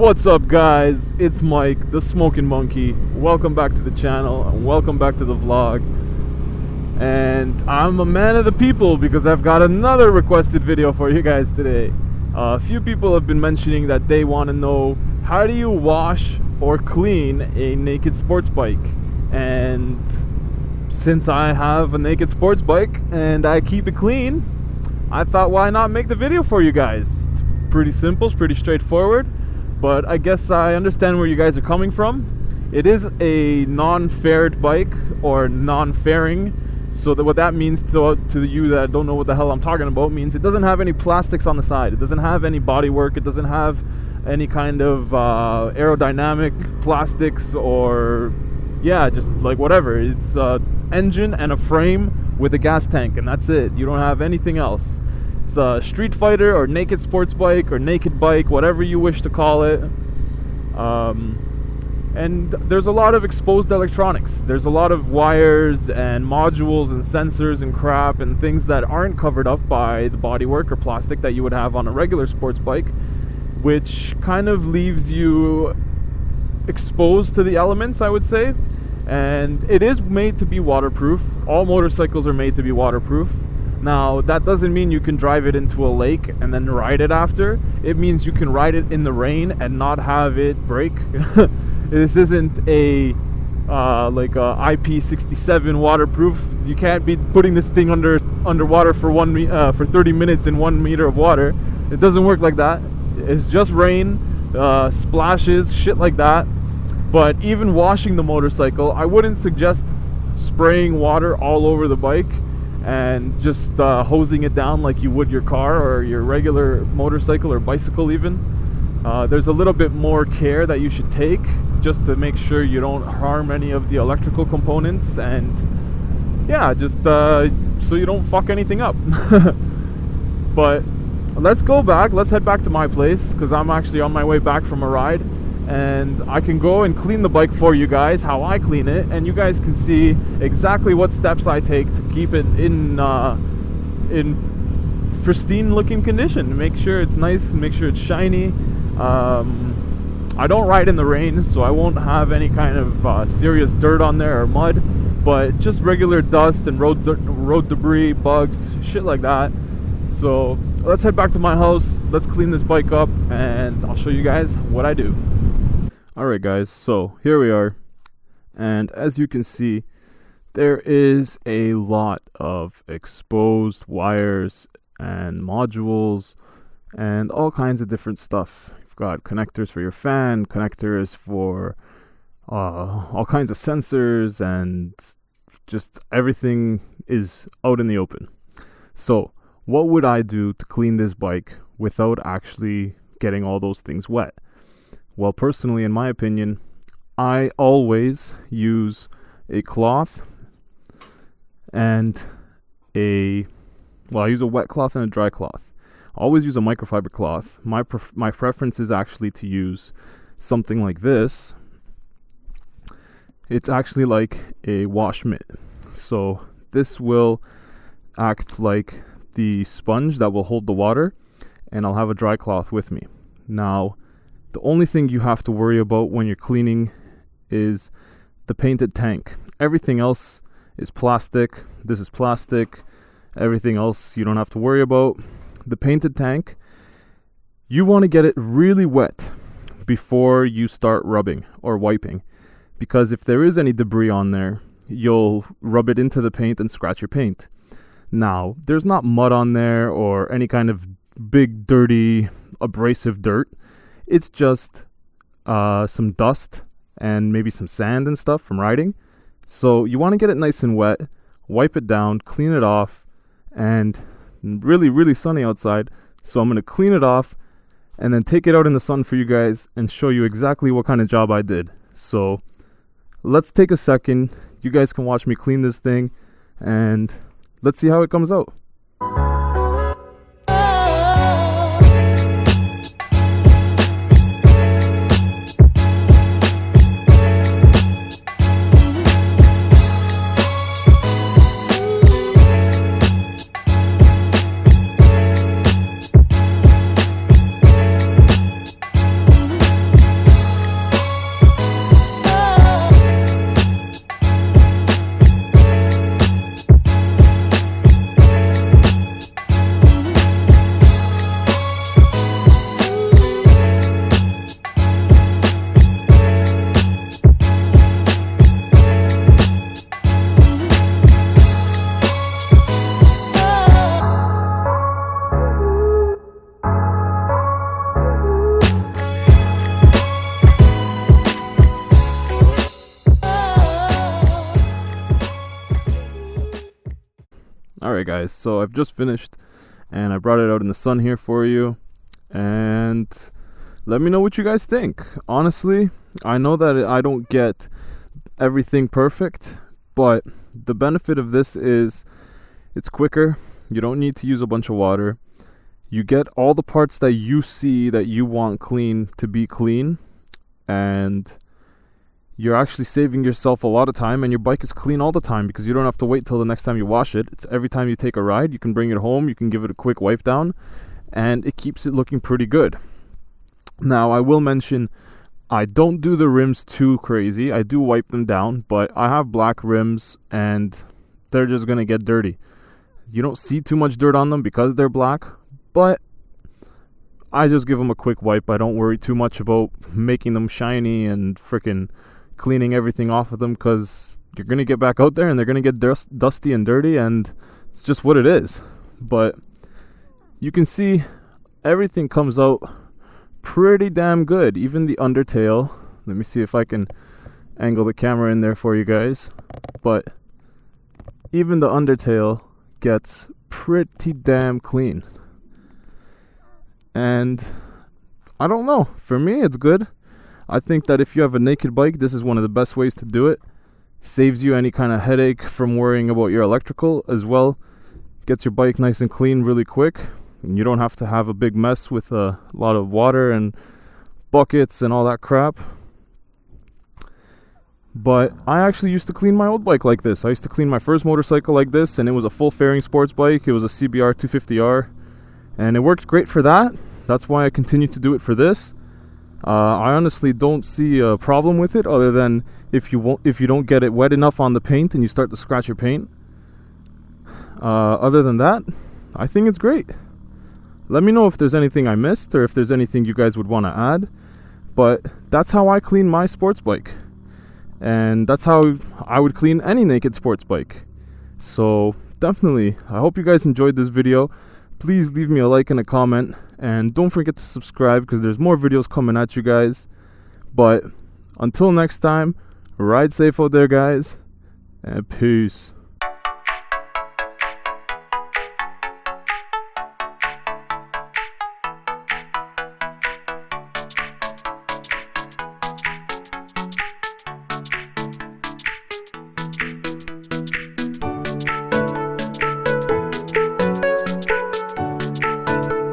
What's up, guys? It's Mike, the Smokin Monkey. Welcome back to the channel and welcome back to the vlog. And I'm a man of the people because I've got another requested video for you guys today. A few people have been mentioning that they want to know, how do you wash or clean a naked sports bike? And since I have a naked sports bike and I keep it clean, I thought, why not make the video for you guys? It's pretty simple, it's pretty straightforward. But I guess I understand where you guys are coming from. It is a non-faired bike, or non-fairing. So that what that means to you that don't know what the hell I'm talking about means it doesn't have any plastics on the side. It doesn't have any bodywork. It doesn't have any kind of aerodynamic plastics or, yeah, just like whatever. It's an engine and a frame with a gas tank, and that's it. You don't have anything else. It's a street fighter or naked sports bike or naked bike, whatever you wish to call it. And there's a lot of exposed electronics. There's a lot of wires and modules and sensors and crap and things that aren't covered up by the bodywork or plastic that you would have on a regular sports bike, which kind of leaves you exposed to the elements, I would say. And it is made to be waterproof. All motorcycles are made to be waterproof. Now, that doesn't mean you can drive it into a lake and then ride it after. It means you can ride it in the rain and not have it break. This isn't a like a IP67 waterproof. You can't be putting this thing underwater for 30 minutes in 1 meter of water. It doesn't work like that. It's just rain, splashes, shit like that. But even washing the motorcycle, I wouldn't suggest spraying water all over the bike and just hosing it down like you would your car or your regular motorcycle or bicycle even. There's a little bit more care that you should take just to make sure you don't harm any of the electrical components, and yeah, just so you don't fuck anything up. But let's head back to my place, because I'm actually on my way back from a ride, and I can go and clean the bike for you guys, how I clean it, and you guys can see exactly what steps I take to keep it in pristine looking condition, make sure it's nice, make sure it's shiny. I don't ride in the rain, so I won't have any kind of serious dirt on there or mud, but just regular dust and road debris, bugs, shit like that. So let's head back to my house, let's clean this bike up, and I'll show you guys what I do. Alright guys, so here we are, and as you can see, there is a lot of exposed wires and modules and all kinds of different stuff. You've got connectors for your fan, connectors for all kinds of sensors, and just everything is out in the open. So what would I do to clean this bike without actually getting all those things wet? Well, personally, in my opinion, I always use a cloth and I use a wet cloth and a dry cloth. I always use a microfiber cloth. My preference is actually to use something like this. It's actually like a wash mitt. So this will act like the sponge that will hold the water, and I'll have a dry cloth with me. Now, the only thing you have to worry about when you're cleaning is the painted tank. Everything else is plastic. This is plastic. Everything else you don't have to worry about. The painted tank, you want to get it really wet before you start rubbing or wiping, because if there is any debris on there, you'll rub it into the paint and scratch your paint. Now, there's not mud on there or any kind of big, dirty, abrasive dirt. It's just some dust and maybe some sand and stuff from riding. So you want to get it nice and wet, wipe it down, clean it off, and really, really sunny outside. So I'm going to clean it off and then take it out in the sun for you guys and show you exactly what kind of job I did. So let's take a second. You guys can watch me clean this thing, and let's see how it comes out. Alright guys, so I've just finished and I brought it out in the sun here for you, and let me know what you guys think. Honestly, I know that I don't get everything perfect, but the benefit of this is it's quicker. You don't need to use a bunch of water. You get all the parts that you see that you want clean to be clean, and you're actually saving yourself a lot of time, and your bike is clean all the time because you don't have to wait till the next time you wash it. It's every time you take a ride, you can bring it home, you can give it a quick wipe down, and it keeps it looking pretty good. Now, I will mention, I don't do the rims too crazy. I do wipe them down, but I have black rims and they're just going to get dirty. You don't see too much dirt on them because they're black, but I just give them a quick wipe. I don't worry too much about making them shiny and freaking cleaning everything off of them, because you're going to get back out there and they're going to get dusty and dirty, and it's just what it is. But you can see everything comes out pretty damn good. Even the undertail, let me see if I can angle the camera in there for you guys, but even the undertail gets pretty damn clean. And I don't know, for me it's good. I think that if you have a naked bike, this is one of the best ways to do it. Saves you any kind of headache from worrying about your electrical as well. Gets your bike nice and clean really quick, and you don't have to have a big mess with a lot of water and buckets and all that crap. But I actually used to clean my old bike like this. I used to clean my first motorcycle like this, and it was a full fairing sports bike. It was a CBR 250R, and it worked great for that. That's why I continue to do it for this. I honestly don't see a problem with it, other than if you don't get it wet enough on the paint and you start to scratch your paint. Other than that, I think it's great. Let me know if there's anything I missed, or if there's anything you guys would want to add. But that's how I clean my sports bike, and that's how I would clean any naked sports bike. So definitely, I hope you guys enjoyed this video. Please leave me a like and a comment, and don't forget to subscribe, because there's more videos coming at you guys. But until next time, ride safe out there guys, and peace.